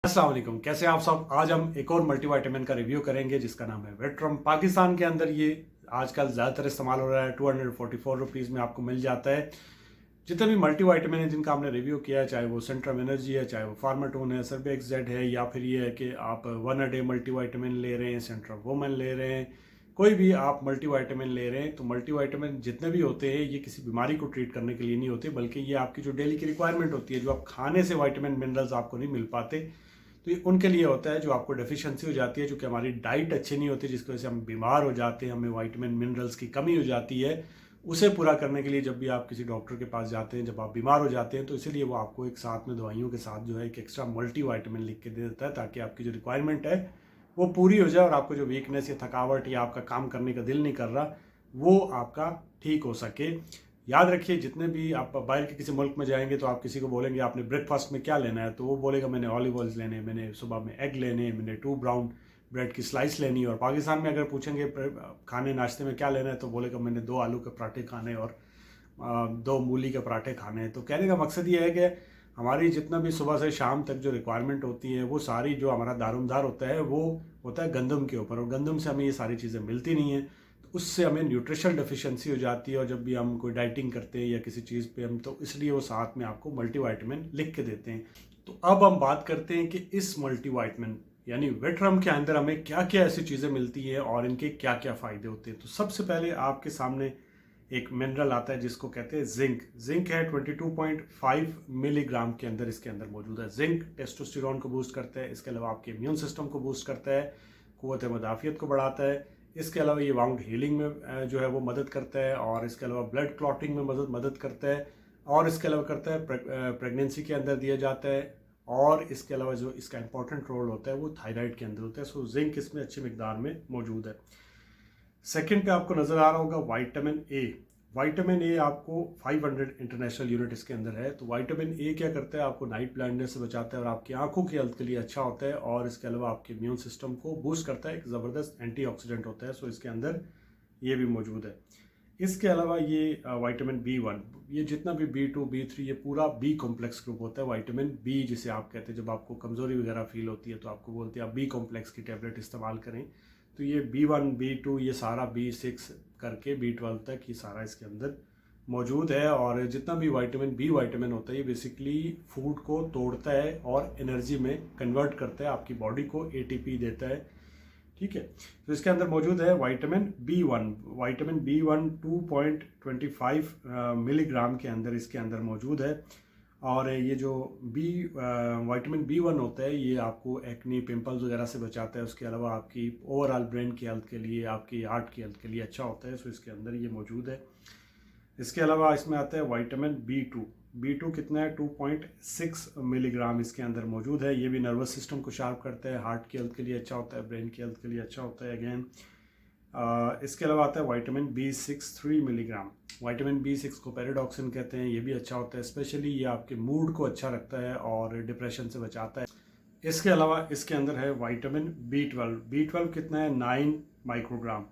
अस्सलाम वालेकुम, कैसे हैं आप सब। आज हम एक और मल्टीविटामिन का रिव्यू करेंगे जिसका नाम है वेट्रम। पाकिस्तान के अंदर ये आजकल ज़्यादातर इस्तेमाल हो रहा है। 244 में आपको मिल जाता है। जितने भी मल्टीविटामिन है जिनका हमने रिव्यू किया है, चाहे वो सेंट्रम एनर्जी है, चाहे वो फार्माटोन है, सर्बेक्स जेड है, या फिर ये है कि आप 1 अ डे मल्टीविटामिन ले रहे हैं, सेंट्रम वुमेन ले रहे हैं, कोई भी आप मल्टीविटामिन ले रहे हैं, तो मल्टीविटामिन जितने भी होते हैं ये किसी बीमारी को ट्रीट करने के लिए नहीं होते, बल्कि ये आपकी जो डेली की रिक्वायरमेंट होती है, जो आप खाने से विटामिन मिनरल्स आपको नहीं मिल पाते, तो ये उनके लिए होता है। जो आपको डेफिशिएंसी हो जाती है, जो कि हमारी डाइट अच्छी नहीं होती, जिसकी वजह से हम बीमार हो जाते हैं, हमें विटामिन मिनरल्स की कमी हो जाती है, उसे पूरा करने के लिए जब भी आप किसी डॉक्टर के पास जाते हैं, जब आप बीमार हो जाते हैं, तो इसीलिए वो आपको एक साथ में दवाइयों के साथ जो है एक एक्स्ट्रा मल्टीविटामिन लिख के दे देता है, ताकि आपकी जो रिक्वायरमेंट है वो पूरी हो जाए और आपको जो वीकनेस या थकावट या आपका काम करने का दिल नहीं कर रहा वो आपका ठीक हो सके। याद रखिए, जितने भी आप बाहर के किसी मुल्क में जाएंगे तो आप किसी को बोलेंगे आपने ब्रेकफास्ट में क्या लेना है, तो वो बोलेगा मैंने ऑलिव ऑयल्स लेने हैं, मैंने सुबह में एग लेने हैं, मैंने 2 ब्राउन ब्रेड की स्लाइस लेनी है। और पाकिस्तान में अगर पूछेंगे खाने नाश्ते में क्या लेना है, तो बोलेगा मैंने 2 आलू के पराठे खाने और 2 मूली के पराठे खाने हैं। तो कहने का मकसद ये है कि हमारी जितना भी सुबह से शाम तक जो रिक्वायरमेंट होती है, वो सारी जो हमारा दारोमदार होता है वो होता है गंदम के ऊपर, और गंदम से हमें ये सारी चीज़ें मिलती नहीं हैं, तो उससे हमें न्यूट्रिशनल डेफिशिएंसी हो जाती है। और जब भी हम कोई डाइटिंग करते हैं या किसी चीज़ पे हम, तो इसलिए वो साथ में आपको मल्टीविटामिन लिख के देते हैं। तो अब हम बात करते हैं कि इस मल्टीविटामिन यानी वेट्रम के अंदर हमें क्या क्या ऐसी चीज़ें मिलती है और इनके क्या क्या फ़ायदे होते हैं। तो सबसे पहले आपके सामने एक मिनरल आता है जिसको कहते हैं जिंक। जिंक है 22.5 मिलीग्राम के अंदर इसके अंदर मौजूद है। जिंक टेस्टोस्टेरोन को बूस्ट करता है, इसके अलावा आपके इम्यून सिस्टम को बूस्ट करता है, क़ुव्वत मुदाफ़ियत को बढ़ाता है, इसके अलावा ये वाउंड हीलिंग में जो है वो मदद करता है, और इसके अलावा ब्लड क्लॉटिंग में मदद करता है, और इसके अलावा करता है प्रेगनेंसी के अंदर दिया जाता है, और इसके अलावा जो इसका इंपॉर्टेंट रोल होता है वो थायराइड के अंदर होता है। सो जिंक इसमें अच्छी मिकदार में मौजूद है। सेकंड पे आपको नज़र आ रहा होगा विटामिन ए। विटामिन ए आपको 500 इंटरनेशनल यूनिट इसके अंदर है। तो विटामिन ए क्या करता है, आपको नाइट ब्लाइंडनेस से बचाता है और आपकी आंखों की हेल्थ के लिए अच्छा होता है, और इसके अलावा आपके इम्यून सिस्टम को बूस्ट करता है, एक ज़बरदस्त एंटीऑक्सीडेंट होता है। सो इसके अंदर ये भी मौजूद है। इसके अलावा ये विटामिन B1, ये जितना भी B2 B3 ये पूरा बी कॉम्प्लेक्स ग्रुप होता है। विटामिन बी जिसे आप कहते हैं, जब आपको कमज़ोरी वगैरह फील होती है तो आपको बोलते हैं आप बी कॉम्प्लेक्स की टैबलेट इस्तेमाल करें। तो ये B1 B2 ये सारा B6 करके B12 तक ये सारा इसके अंदर मौजूद है। और जितना भी विटामिन होता है, ये बेसिकली फूड को तोड़ता है और एनर्जी में कन्वर्ट करता है, आपकी बॉडी को ATP देता है। ठीक है, तो इसके अंदर मौजूद है विटामिन B1 2.25 मिलीग्राम के अंदर इसके अंदर मौजूद है। और ये जो विटामिन B1 होता है, ये आपको एक्नी पिंपल्स वगैरह से बचाता है। उसके अलावा आपकी ओवरऑल ब्रेन की हेल्थ के लिए, आपकी हार्ट की हेल्थ के लिए अच्छा होता है। सो इसके अंदर ये मौजूद है। इसके अलावा इसमें आता है विटामिन B2 कितना है 2.6 मिलीग्राम इसके अंदर मौजूद है। ये भी नर्वस सिस्टम को शार्प करता है, हार्ट की हेल्थ के लिए अच्छा होता है, ब्रेन की हेल्थ के लिए अच्छा होता है अगेन। इसके अलावा आता है vitamin B6 3 milligram. Vitamin B6 को पैराडॉक्सिन कहते हैं, ये भी अच्छा होता है, स्पेशली ये आपके मूड को अच्छा रखता है और डिप्रेशन से बचाता है। इसके अलावा इसके अंदर है विटामिन B12 कितना है 9 माइक्रोग्राम।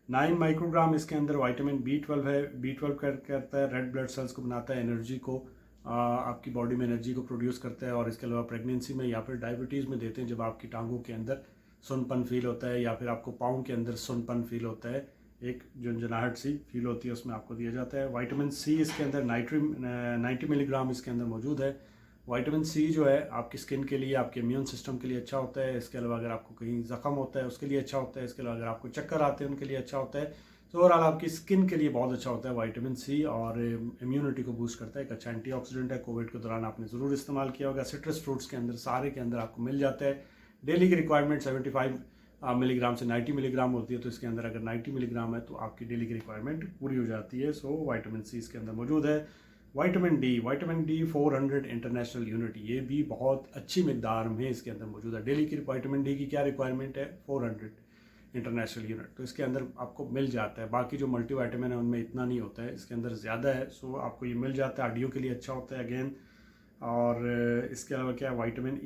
9 माइक्रोग्राम इसके अंदर विटामिन B12 है। B12 करता है रेड ब्लड सेल्स को बनाता है, एनर्जी को आपकी बॉडी में एनर्जी को प्रोड्यूस करता है। और इसके अलावा प्रेगनेंसी में या फिर डायबिटीज़ में देते हैं, जब आपकी टांगों के अंदर सुनपन फील होता है या फिर आपको पाँव के अंदर सुनपन फील होता है, एक झुंझुनाहट सी फील होती है, उसमें आपको दिया जाता है। विटामिन C इसके अंदर 90 मिलीग्राम इसके अंदर मौजूद है। विटामिन C जो है आपकी स्किन के लिए, आपके इम्यून सिस्टम के लिए अच्छा होता है। इसके अलावा अगर आपको कहीं ज़ख्म होता है उसके लिए अच्छा होता है। इसके अलावा अगर आपको चक्कर आते हैं उनके लिए अच्छा होता है। तो ओवरऑल आपकी स्किन के लिए बहुत अच्छा होता है विटामिन C, और इम्यूनिटी को बूस्ट करता है, एक अच्छा एंटीऑक्सीडेंट है। कोविड के दौरान आपने ज़रूर इस्तेमाल किया होगा। सिट्रस फ्रूट्स के अंदर सारे के अंदर आपको मिल जाता है। डेली की रिक्वायरमेंट 75 मिलीग्राम से 90 मिलीग्राम होती है, तो इसके अंदर अगर 90 मिलीग्राम है तो आपकी डेली की रिक्वायरमेंट पूरी हो जाती है। सो विटामिन C इसके अंदर मौजूद है। विटामिन डी 400 इंटरनेशनल यूनिट, ये भी बहुत अच्छी मिकदार में इसके अंदर मौजूद है। डेली की विटामिन डी की क्या रिक्वायरमेंट है 400 इंटरनेशनल यूनिट, तो इसके अंदर आपको मिल जाता है। बाकी जो मल्टीविटामिन है उनमें इतना नहीं होता है, इसके अंदर ज़्यादा है। सो आपको ये मिल जाता है, हड्डियों के लिए अच्छा होता है अगेन। और इसके अलावा क्या है विटामिन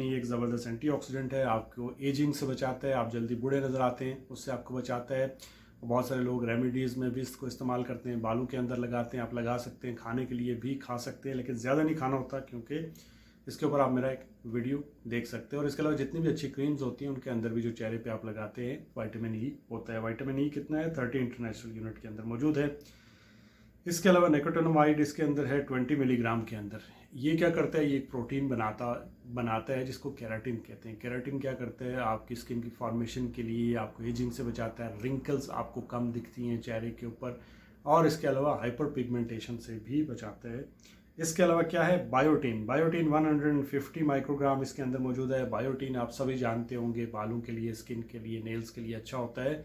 ई एक ज़बरदस्त एंटीऑक्सीडेंट है, आपको एजिंग से बचाता है, आप जल्दी बूढ़े नज़र आते हैं उससे आपको बचाता है। बहुत सारे लोग रेमेडीज़ में भी इसको इस्तेमाल करते हैं, बालों के अंदर लगाते हैं, आप लगा सकते हैं, खाने के लिए भी खा सकते हैं, लेकिन ज़्यादा नहीं खाना होता क्योंकि इसके ऊपर आप मेरा एक वीडियो देख सकते हैं। और इसके अलावा जितनी भी अच्छी क्रीम्स होती हैं उनके अंदर भी जो चेहरे पे आप लगाते हैं विटामिन ई होता है। विटामिन ई कितना है, 30 इंटरनेशनल यूनिट के अंदर मौजूद है। इसके अलावा निकोटिनामाइड इसके अंदर है 20 मिलीग्राम के अंदर। ये क्या करता है, ये एक प्रोटीन बनाता है जिसको केराटिन कहते हैं। केराटिन क्या करता है, आपकी स्किन की फॉर्मेशन के लिए, आपको एजिंग से बचाता है, रिंकल्स आपको कम दिखती हैं चेहरे के ऊपर, और इसके अलावा हाइपर पिगमेंटेशन से भी बचाता है। इसके अलावा क्या है, बायोटीन। बायोटीन 150 माइक्रोग्राम इसके अंदर मौजूद है। बायोटीन आप सभी जानते होंगे, बालों के लिए, स्किन के लिए, नेल्स के लिए अच्छा होता है।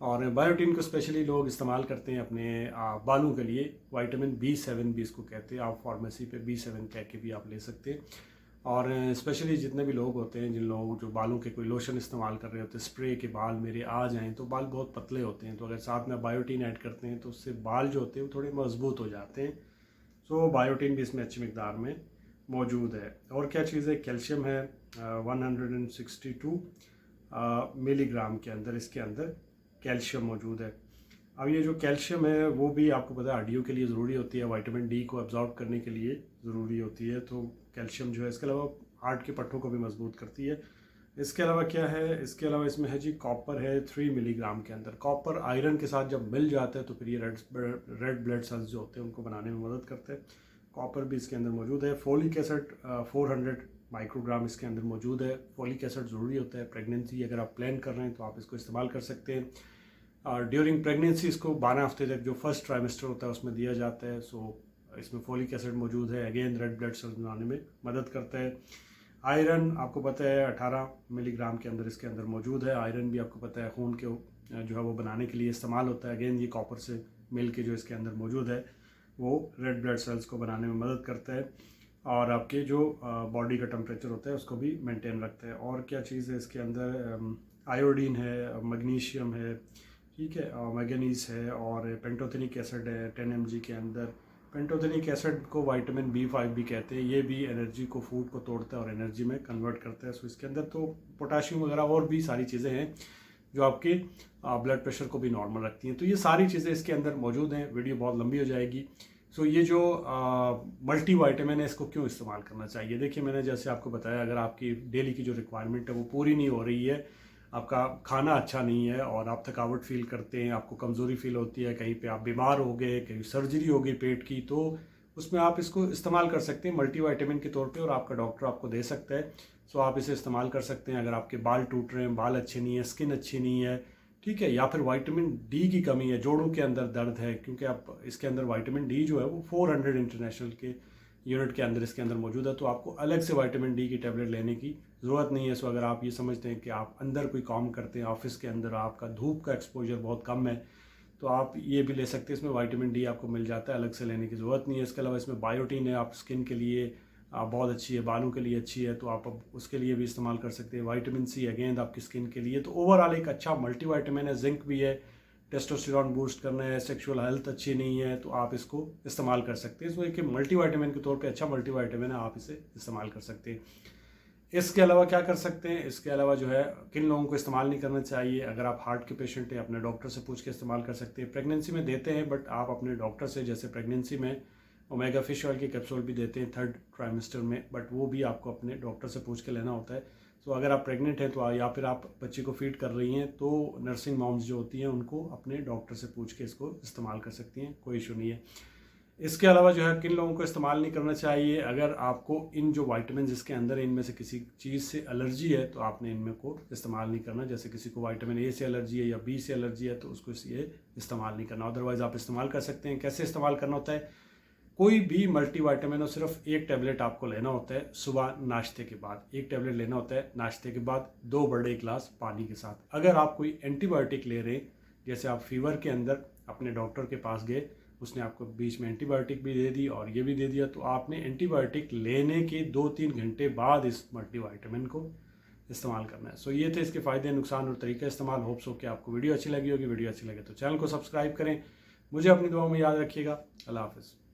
और बायोटीन को स्पेशली लोग इस्तेमाल करते हैं अपने बालों के लिए। विटामिन B7 भी इसको कहते हैं, आप फार्मेसी पे B7 कह के भी आप ले सकते हैं। और स्पेशली जितने भी लोग होते हैं, जिन लोग जो बालों के कोई लोशन इस्तेमाल कर रहे होते हैं, स्प्रे के बाल मेरे आ जाएँ तो बाल बहुत पतले होते हैं, तो अगर साथ में बायोटीन ऐड करते हैं तो उससे बाल जो होते हैं वो थोड़े मजबूत हो जाते हैं। सो बायोटीन भी इसमें अच्छी मिकदार में मौजूद है। और क्या चीज़ है, कैल्शियम है 162 मिलीग्राम के अंदर, इसके अंदर कैल्शियम मौजूद है। अब ये जो कैल्शियम है वो भी आपको पता है हड्डियों के लिए ज़रूरी होती है, विटामिन डी को एब्जॉर्ब करने के लिए ज़रूरी होती है, तो कैल्शियम जो है, इसके अलावा हार्ट के पट्टों को भी मजबूत करती है। इसके अलावा क्या है, इसके अलावा इसमें है जी कॉपर है 3 मिलीग्राम के अंदर। कॉपर आयरन के साथ जब मिल जाता है तो फिर ये रेड ब्लड सेल्स जो होते हैं उनको बनाने में मदद करते हैं। कॉपर भी इसके अंदर मौजूद है। फोलिक एसिड 400 माइक्रोग्राम इसके अंदर मौजूद है। फोलिक एसिड ज़रूरी होता है प्रेगनेंसी अगर आप प्लान कर रहे हैं तो आप इसको इस्तेमाल कर सकते हैं। और ड्यूरिंग प्रेगनेंसी इसको 12 हफ्ते तक जो फर्स्ट ट्राइमेस्टर होता है उसमें दिया जाता है। सो इसमें फोलिक एसिड मौजूद है, अगेन रेड ब्लड सेल्स बनाने में मदद करता है। आयरन आपको पता है 18 मिलीग्राम के अंदर इसके अंदर मौजूद है। आयरन भी आपको पता है खून के जो है वो बनाने के लिए इस्तेमाल होता है। अगेन ये कॉपर से मिल के जो इसके अंदर मौजूद है वो रेड ब्लड सेल्स को बनाने में मदद करता है और आपके जो बॉडी का टेम्परेचर होता है उसको भी मेंटेन रखता है। और क्या चीज़ है इसके अंदर, आयोडीन है, मैग्नीशियम है, ठीक है, मैंगनीज है और पेंटोथेनिक एसिड है 10 mg के अंदर। पेंटोथेनिक एसिड को विटामिन B5 भी कहते हैं। ये भी एनर्जी को, फूड को तोड़ता है और एनर्जी में कन्वर्ट करता है। सो इसके अंदर तो पोटाशियम वगैरह और भी सारी चीज़ें हैं जो आपके ब्लड प्रेशर को भी नॉर्मल रखती हैं। तो ये सारी चीज़ें इसके अंदर मौजूद हैं। वीडियो बहुत लंबी हो जाएगी। सो ये जो मल्टी वाइटामिन है इसको क्यों इस्तेमाल करना चाहिए, देखिए मैंने जैसे आपको बताया, अगर आपकी डेली की जो रिक्वायरमेंट है वो पूरी नहीं हो रही है, आपका खाना अच्छा नहीं है और आप थकावट फील करते हैं, आपको कमज़ोरी फील होती है, कहीं पे आप बीमार हो गए, कहीं सर्जरी हो गई पेट की, तो उसमें आप इसको इस्तेमाल कर सकते हैं मल्टी वाइटामिन के तौर पे और आपका डॉक्टर आपको दे सकता है। सो आप इसे इस्तेमाल कर सकते हैं। अगर आपके बाल टूट रहे हैं, बाल अच्छे नहीं है, स्किन अच्छी नहीं है, ठीक है, या फिर विटामिन डी की कमी है, जोड़ों के अंदर दर्द है, क्योंकि आप इसके अंदर विटामिन डी जो है वो 400 इंटरनेशनल के यूनिट के अंदर इसके अंदर मौजूद है, तो आपको अलग से विटामिन डी की टैबलेट लेने की ज़रूरत नहीं है। सो अगर आप ये समझते हैं कि आप अंदर कोई काम करते हैं, ऑफिस के अंदर आपका धूप का एक्सपोजर बहुत कम है, तो आप ये भी ले सकते हैं। इसमें विटामिन डी आपको मिल जाता है, अलग से लेने की ज़रूरत नहीं है। इसके अलावा इसमें बायोटीन है, आप स्किन के लिए बहुत अच्छी है, बालों के लिए अच्छी है, तो आप उसके लिए भी इस्तेमाल कर सकते हैं। विटामिन सी अगेन आपकी स्किन के लिए, तो ओवरऑल एक अच्छा मल्टी वाइटामिन है। जिंक भी है, टेस्टोस्टेरोन बूस्ट करना है, सेक्सुअल हेल्थ अच्छी नहीं है तो आप इसको इस्तेमाल कर सकते हैं। इसको एक मल्टी वाइटामिन के तौर पे अच्छा मल्टी वाइटामिन है, आप इसे इस्तेमाल कर सकते हैं। इसके अलावा क्या कर सकते हैं, इसके अलावा जो है किन लोगों को इस्तेमाल नहीं करना चाहिए, अगर आप हार्ट के पेशेंट हैं अपने डॉक्टर से पूछ के इस्तेमाल कर सकते हैं। प्रेगनेंसी में देते हैं बट आप अपने डॉक्टर से, जैसे प्रेगनेंसी में ओमेगा फिश ऑयल के कैप्सूल भी देते हैं 3rd ट्राइमेस्टर में, बट वो भी आपको अपने डॉक्टर से पूछ के लेना होता है। तो अगर आप प्रेग्नेंट हैं तो या फिर आप बच्चे को फीड कर रही हैं तो नर्सिंग मॉम्स जो होती हैं उनको अपने डॉक्टर से पूछ के इसको इस्तेमाल कर सकती हैं, कोई इशू नहीं है। इसके अलावा जो है किन लोगों को इस्तेमाल नहीं करना चाहिए, अगर आपको इन जो वाइटामिन इसके अंदर इनमें से किसी चीज़ से एलर्जी है तो आपने इनमें को इस्तेमाल नहीं करना। जैसे किसी को विटामिन ए से एलर्जी है या बी से एलर्जी है तो उसको ये इस्तेमाल नहीं करना। अदरवाइज़ आप इस्तेमाल कर सकते हैं। कैसे इस्तेमाल करना होता है, कोई भी मल्टी वाइटामिन हो सिर्फ एक टैबलेट आपको लेना होता है सुबह नाश्ते के बाद, एक टैबलेट लेना होता है नाश्ते के बाद 2 बड़े गिलास पानी के साथ। अगर आप कोई एंटीबायोटिक ले रहे हैं, जैसे आप फीवर के अंदर अपने डॉक्टर के पास गए, उसने आपको बीच में एंटीबायोटिक भी दे दी और ये भी दे दिया, तो आपने एंटीबायोटिक लेने के 2-3 घंटे बाद इस मल्टी वाइटामिन को इस्तेमाल करना है। सो ये थे इसके फ़ायदे, नुकसान और तरीका इस्तेमाल। होप्स हो कि आपको वीडियो अच्छी लगी होगी। वीडियो अच्छी लगे तो चैनल को सब्सक्राइब करें। मुझे अपनी दुआओं में याद रखिएगा। अल्लाह हाफ़िज़।